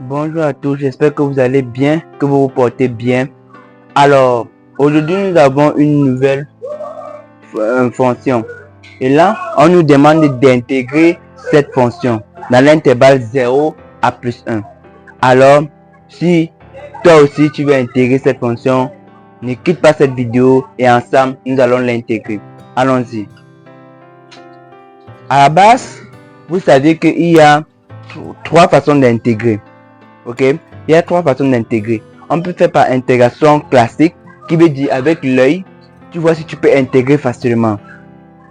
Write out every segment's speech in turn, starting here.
Bonjour à tous, j'espère que vous allez bien, que vous vous portez bien. Alors, aujourd'hui nous avons une nouvelle fonction. Et là, on nous demande d'intégrer cette fonction dans l'intervalle 0 à plus 1. Alors, si toi aussi tu veux intégrer cette fonction, ne quitte pas cette vidéo et ensemble nous allons l'intégrer. Allons-y. À la base, vous savez qu'il y a trois façons d'intégrer. Ok, il y a trois façons d'intégrer. On peut faire par intégration classique, qui veut dire avec l'œil, tu vois si tu peux intégrer facilement.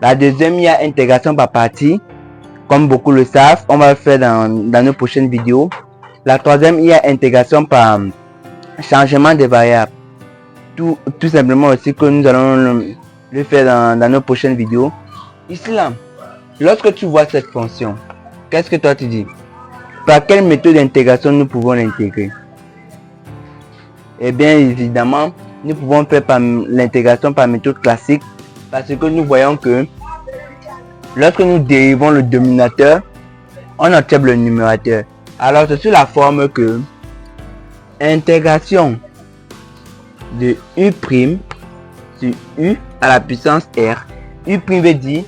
La deuxième, il y a intégration par partie, comme beaucoup le savent, on va le faire dans nos prochaines vidéos. La troisième, il y a intégration par changement des variables. Tout simplement aussi que nous allons le faire dans nos prochaines vidéos. Ici là, lorsque tu vois cette fonction, qu'est-ce que toi tu dis? Par quelle méthode d'intégration nous pouvons l'intégrer? Eh bien évidemment, nous pouvons faire par l'intégration par méthode classique, parce que nous voyons que lorsque nous dérivons le dénominateur, on obtient le numérateur. Alors c'est sur la forme que intégration de u' sur u à la puissance r. U' veut dire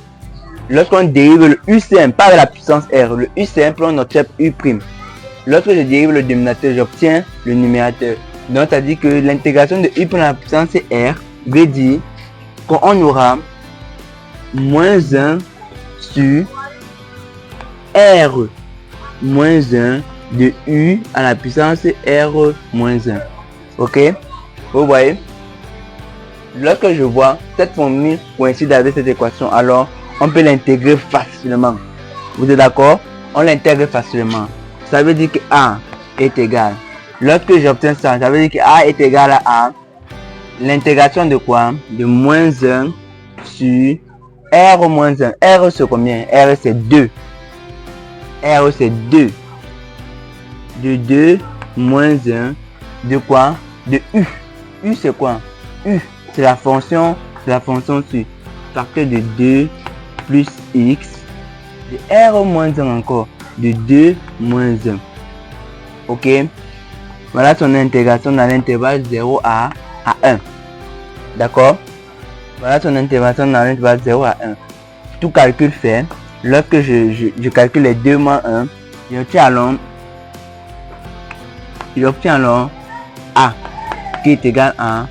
lorsqu'on dérive le u simple, pas de la puissance r, le u simple, on obtient u'. Lorsque je dérive le dénominateur, j'obtiens le numérateur. Donc, ça dit que l'intégration de u' à la puissance r veut dire qu'on aura moins 1 sur r moins 1 de u à la puissance r moins 1. Ok? Vous voyez? Lorsque je vois cette formule coïncide avec cette équation, alors on peut l'intégrer facilement. Vous êtes d'accord? On l'intègre facilement. Ça veut dire que A est égal. Lorsque j'obtiens ça, ça veut dire que A est égal à A. L'intégration de quoi? De moins 1 sur R moins 1. R c'est combien? R c'est 2. R c'est 2. De 2 moins 1. De quoi? De U. U c'est quoi? U c'est la fonction sur facteur de 2 plus x de r moins 1 encore de 2 moins 1. Ok, voilà son intégration dans l'intervalle 0 à 1. D'accord, voilà son intégration dans l'intervalle 0 à 1. Tout calcul fait, lorsque je calcule les 2 moins 1, j'obtiens alors a qui est égal à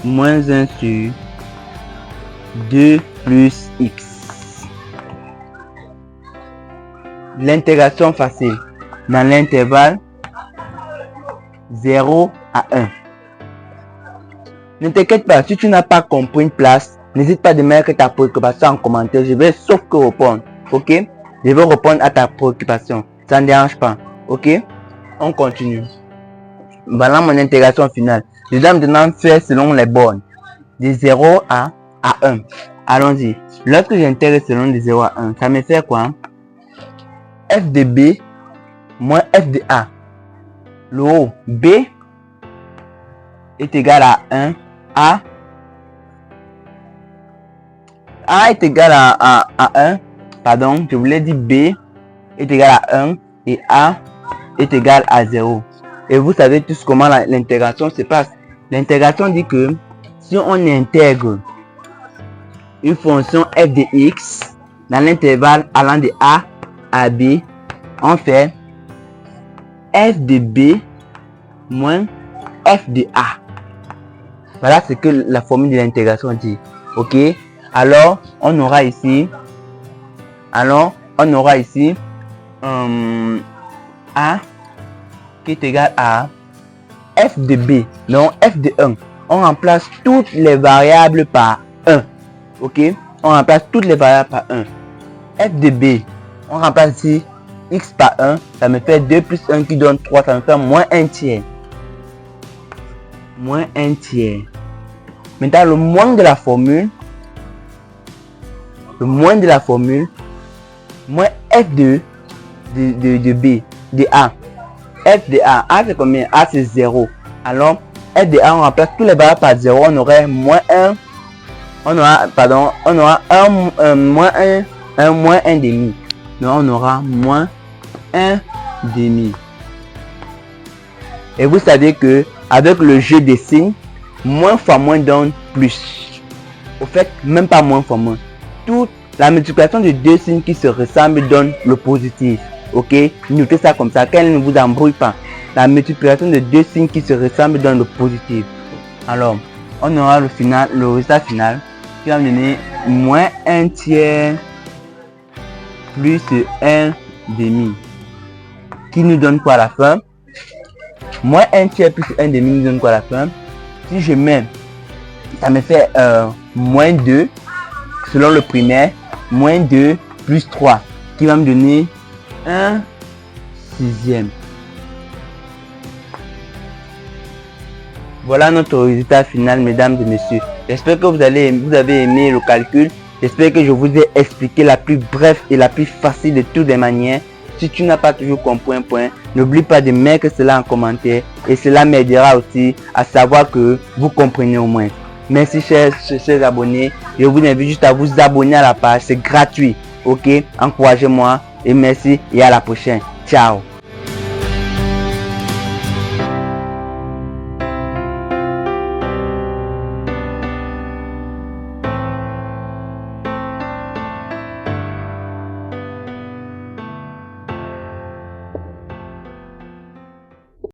moins 1 sur 2 plus x. L'intégration facile dans l'intervalle 0 à 1. Ne t'inquiète pas, si tu n'as pas compris une place, n'hésite pas de mettre ta préoccupation en commentaire. Je vais sauf que répondre. Ok? Je vais répondre à ta préoccupation. Ça ne dérange pas. Ok? On continue. Voilà mon intégration finale. Je dois maintenant faire selon les bornes. De 0 à 1. Allons-y. Lorsque j'intègre selon de 0 à 1, ça me fait quoi? F de B moins F de A. Le haut B est égal à 1. A est égal à 1. Pardon, je voulais dire B est égal à 1 et A est égal à 0. Et vous savez tous comment l'intégration se passe. L'intégration dit que si on intègre une fonction f de x dans l'intervalle allant de A à B, on fait f de B moins f de A. Voilà ce que la formule de l'intégration dit. Ok, alors on aura ici A qui est égal à f de B, non f de 1. On remplace toutes les variables par 1. Ok, on remplace toutes les variables par 1. F de B, on remplace ici x par 1, ça me fait 2 plus 1 qui donne 3, ça me fait moins 1 tiers. Moins 1 tiers. Maintenant, le moins de la formule, moins f de B, de A. F de A, A c'est combien? A c'est 0. Alors, f de A, on remplace tous les variables par 0, on aurait moins 1. On aura moins 1 demi. Donc on aura moins 1 demi. Et vous savez que avec le jeu des signes, moins fois moins donne plus. Au fait, même pas moins fois moins. Toute la multiplication de deux signes qui se ressemblent donne le positif. Ok, notez ça comme ça, qu'elle ne vous embrouille pas. La multiplication de deux signes qui se ressemblent donne le positif. Alors, on aura le résultat final qui va me donner moins 1 tiers plus 1 demi. Qui nous donne quoi à la fin? Moins 1 tiers plus 1 demi nous donne quoi à la fin? Si je mets, ça me fait moins 2 selon le primaire, moins 2 plus 3 qui va me donner 1 sixième. Voilà notre résultat final, mesdames et messieurs. J'espère que vous avez aimé le calcul. J'espère que je vous ai expliqué la plus brève et la plus facile de toutes les manières. Si tu n'as pas toujours compris un point, n'oublie pas de mettre cela en commentaire et cela m'aidera aussi à savoir que vous comprenez au moins. Merci chers abonnés. Je vous invite juste à vous abonner à la page. C'est gratuit. Ok, encouragez-moi et merci et à la prochaine. Ciao.